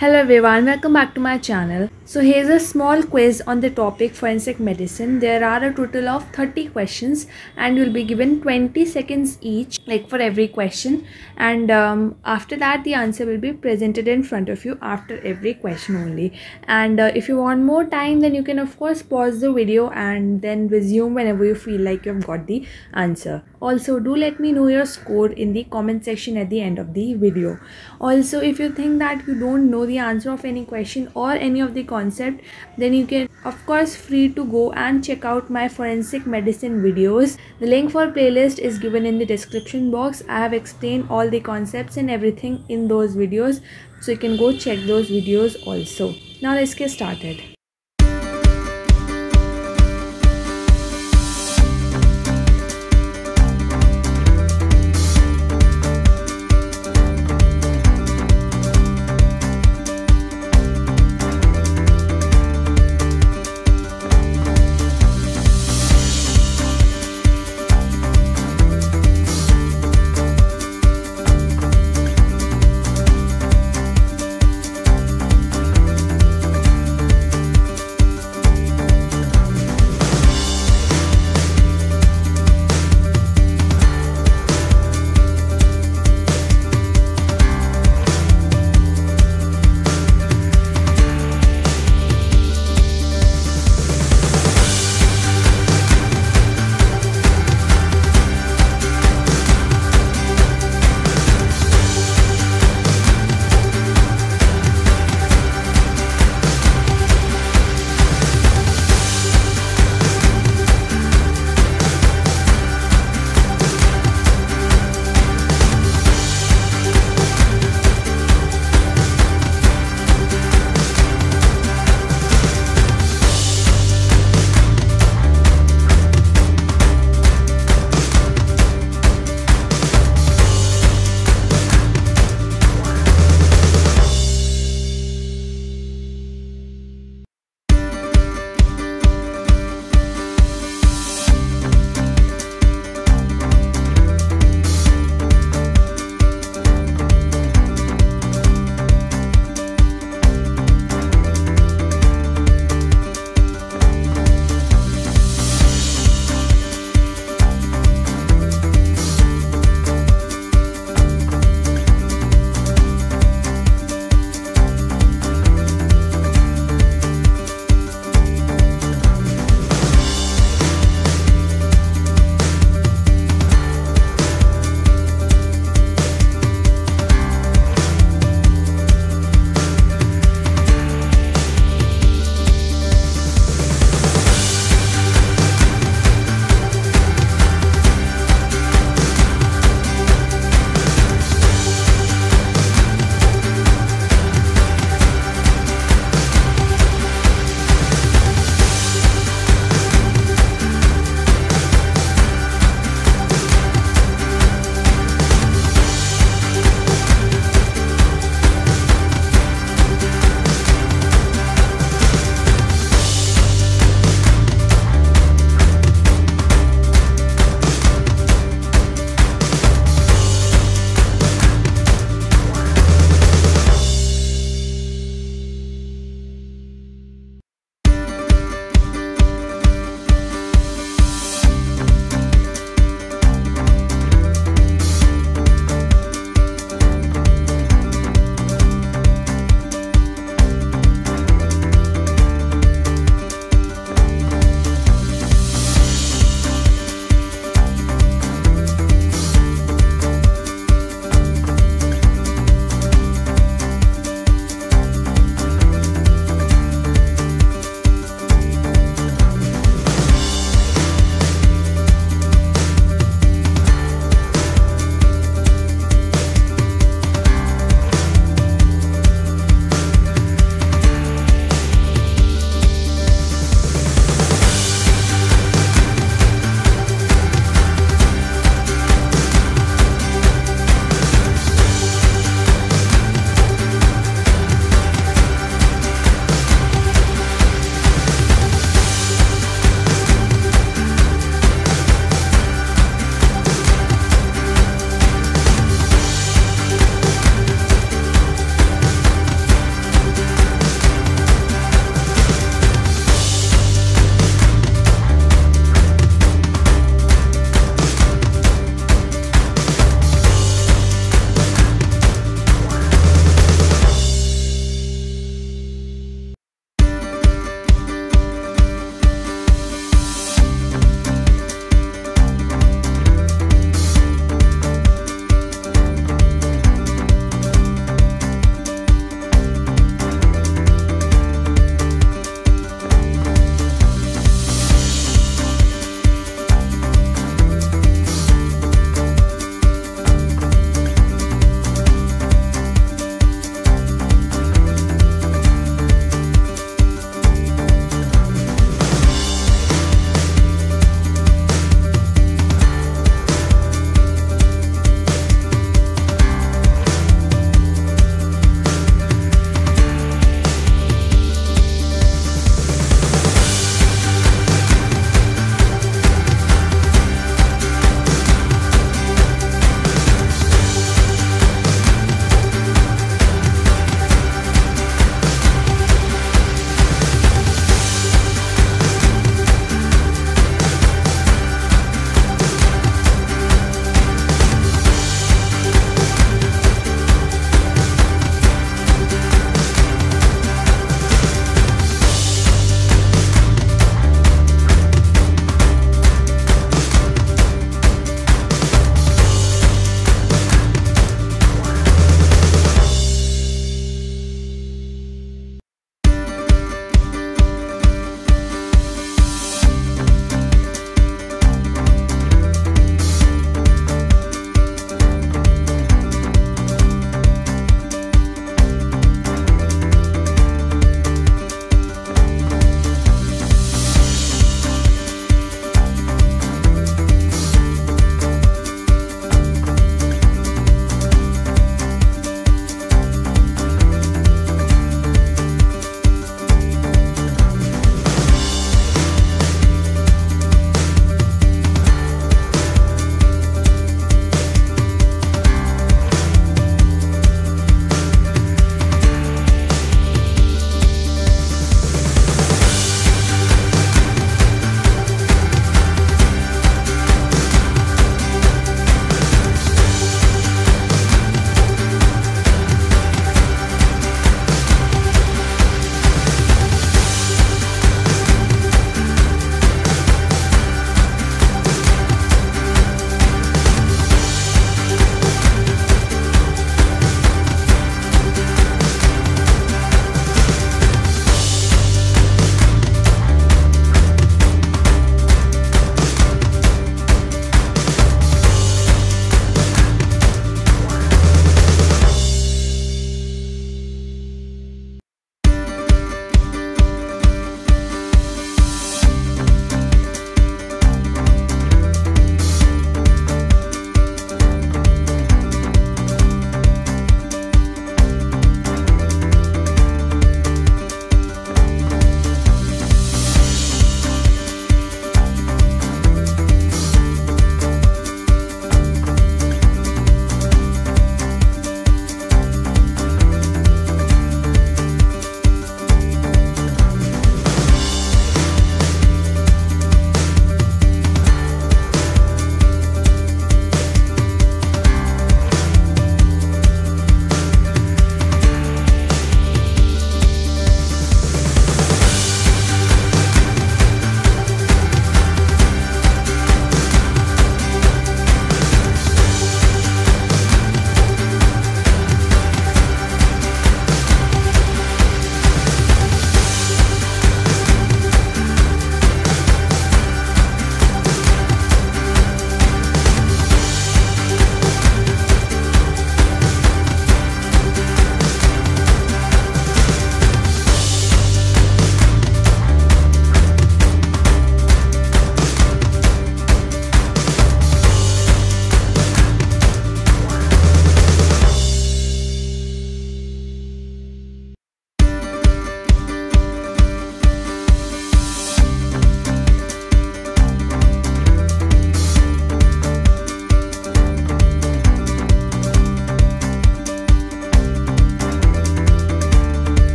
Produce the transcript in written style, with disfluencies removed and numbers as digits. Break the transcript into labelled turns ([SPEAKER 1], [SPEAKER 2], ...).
[SPEAKER 1] Hello everyone, welcome back to my channel. So here's a small quiz on the topic forensic medicine. There are a total of 30 questions and you'll be given 20 seconds each, like for every question, and after that the answer will be presented in front of you after every question only. And if you want more time, then you can of course pause the video and then resume whenever you feel like you've got the answer. Also, do let me know your score in the comment section at the end of the video. Also, if you think that you don't know the answer of any question or any of the concept, then you can of course free to go and check out my forensic medicine videos. The link for playlist is given in the description box. I have explained all the concepts and everything in those videos, so you can go check those videos also. Now let's get started.